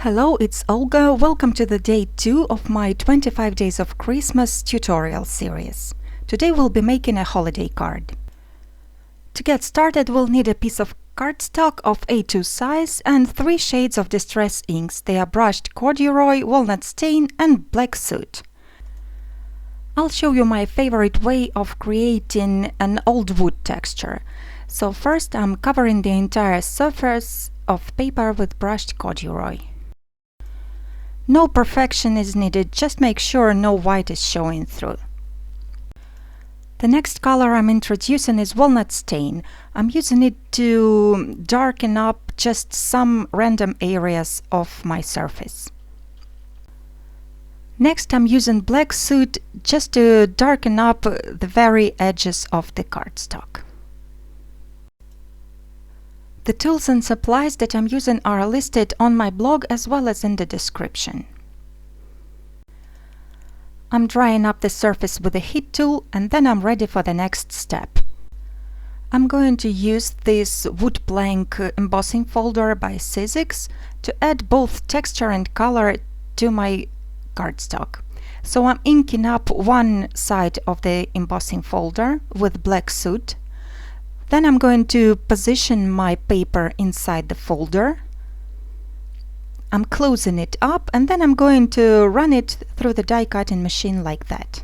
Hello, it's Olga. Welcome to the day 2 of my 25 Days of Christmas tutorial series. Today we'll be making a holiday card. To get started, we'll need a piece of cardstock of A2 size and 3 shades of distress inks. They are brushed corduroy, walnut stain and black soot. I'll show you my favorite way of creating an old wood texture. So first I'm covering the entire surface of paper with brushed corduroy. No perfection is needed, just make sure no white is showing through. The next color I'm introducing is walnut stain. I'm using it to darken up just some random areas of my surface. Next I'm using black soot just to darken up the very edges of the cardstock. The tools and supplies that I'm using are listed on my blog as well as in the description. I'm drying up the surface with a heat tool and then I'm ready for the next step. I'm going to use this wood plank embossing folder by Sizzix to add both texture and color to my cardstock. So I'm inking up one side of the embossing folder with black soot. Then I'm going to position my paper inside the folder. I'm closing it up and then I'm going to run it through the die cutting machine like that.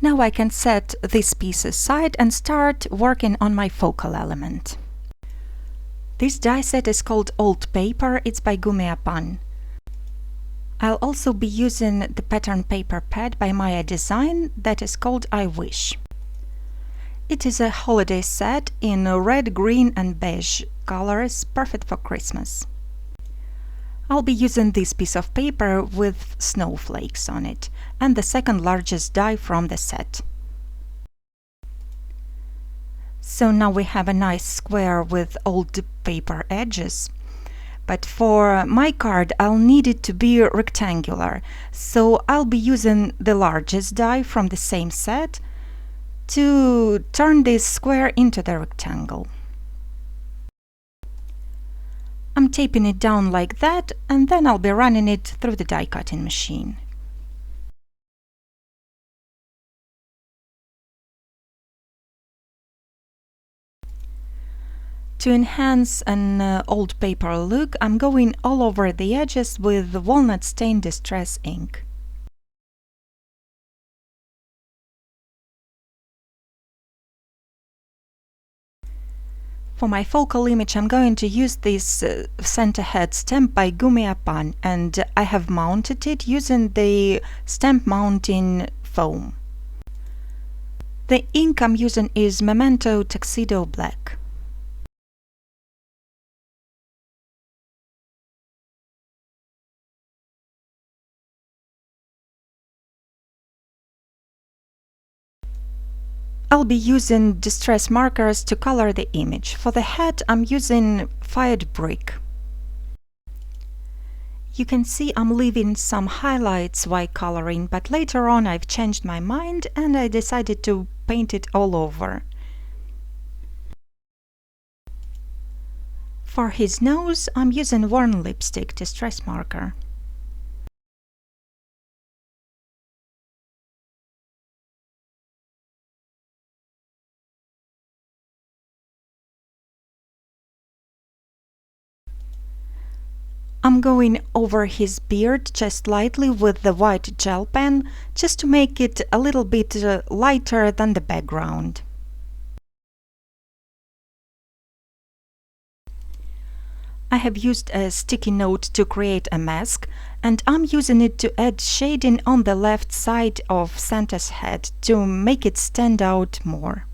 Now I can set this piece aside and start working on my focal element. This die set is called Old Paper. It's by Gummiapan. I'll also be using the pattern paper pad by Maja design that is called I Wish. It is a holiday set in red, green and beige colors, perfect for Christmas. I'll be using this piece of paper with snowflakes on it and the second largest die from the set. So now we have a nice square with old paper edges. But for my card I'll need it to be rectangular, so I'll be using the largest die from the same set to turn this square into the rectangle. I'm taping it down like that and then I'll be running it through the die cutting machine. To enhance an old paper look, I'm going all over the edges with the walnut stain distress ink. For my focal image I'm going to use this center head stamp by Gummiapan and I have mounted it using the stamp mounting foam. The ink I'm using is Memento Tuxedo Black. I'll be using distress markers to color the image. For the head I'm using fired brick. You can see I'm leaving some highlights while coloring, but later on I've changed my mind and I decided to paint it all over. For his nose I'm using worn lipstick distress marker. I'm going over his beard just lightly with the white gel pen, just to make it a little bit lighter than the background. I have used a sticky note to create a mask, and I'm using it to add shading on the left side of Santa's head to make it stand out more.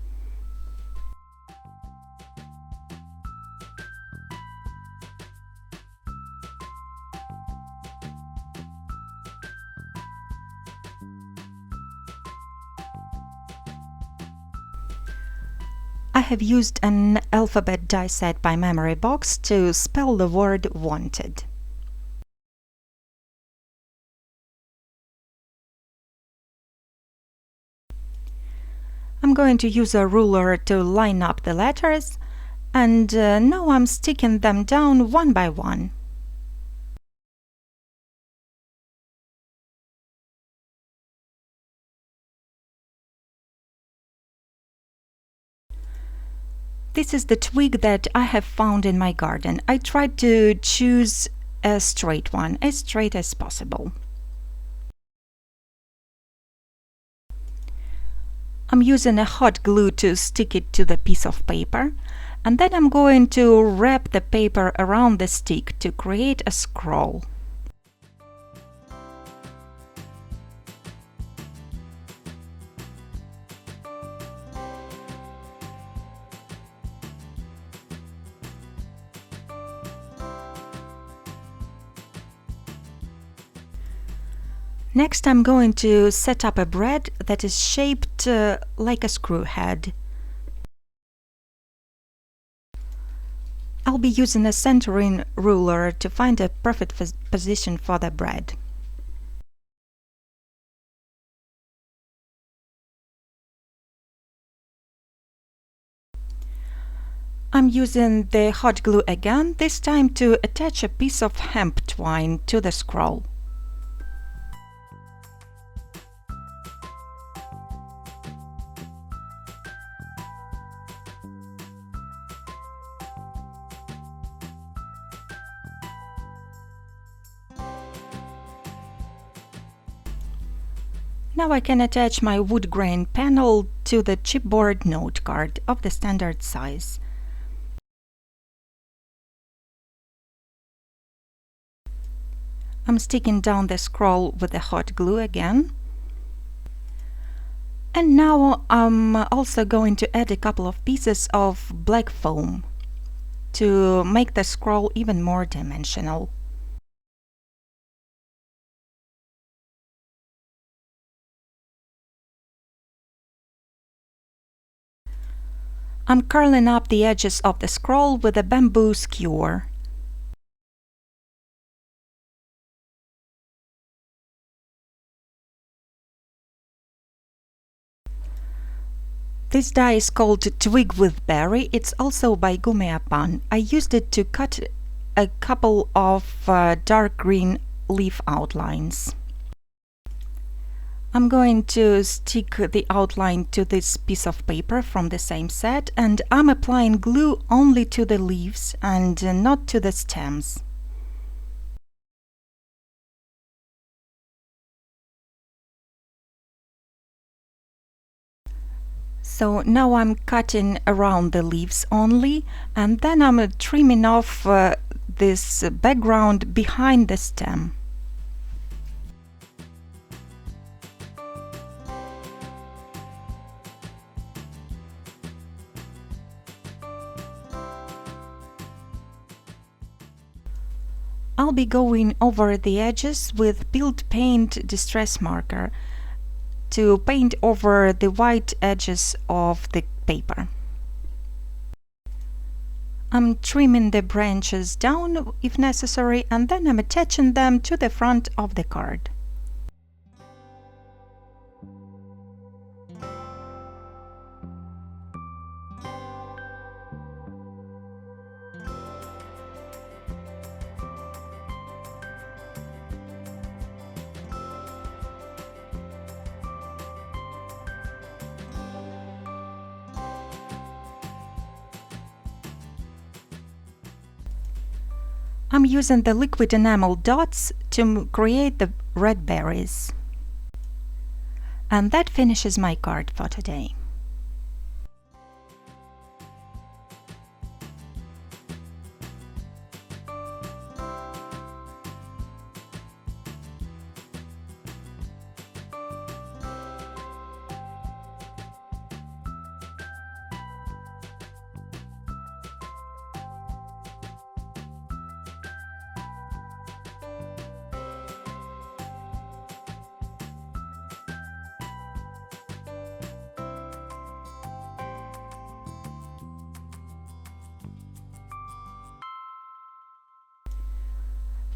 I have used an alphabet die set by Memory Box to spell the word wanted. I'm going to use a ruler to line up the letters And now I'm sticking them down one by one. This is the twig that I have found in my garden. I tried to choose a straight one, as straight as possible. I'm using a hot glue to stick it to the piece of paper, and then I'm going to wrap the paper around the stick to create a scroll. Next, I'm going to set up a brad that is shaped like a screw head. I'll be using a centering ruler to find a perfect position for the brad. I'm using the hot glue again, this time to attach a piece of hemp twine to the scroll. Now I can attach my wood grain panel to the chipboard note card of the standard size. I'm sticking down the scroll with the hot glue again. And now I'm also going to add a couple of pieces of black foam to make the scroll even more dimensional. I'm curling up the edges of the scroll with a bamboo skewer. This die is called Twig with Berry. It's also by Gummiapan. I used it to cut a couple of dark green leaf outlines. I'm going to stick the outline to this piece of paper from the same set, and I'm applying glue only to the leaves and not to the stems. So now I'm cutting around the leaves only, and then I'm trimming off this background behind the stem. I'll be going over the edges with peeled paint distress marker to paint over the white edges of the paper. I'm trimming the branches down if necessary, and then I'm attaching them to the front of the card. I'm using the liquid enamel dots to create the red berries. And that finishes my card for today.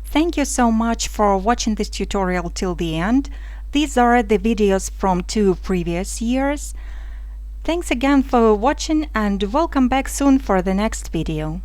Thank you so much for watching this tutorial till the end. These are the videos from 2 previous years. Thanks again for watching and welcome back soon for the next video.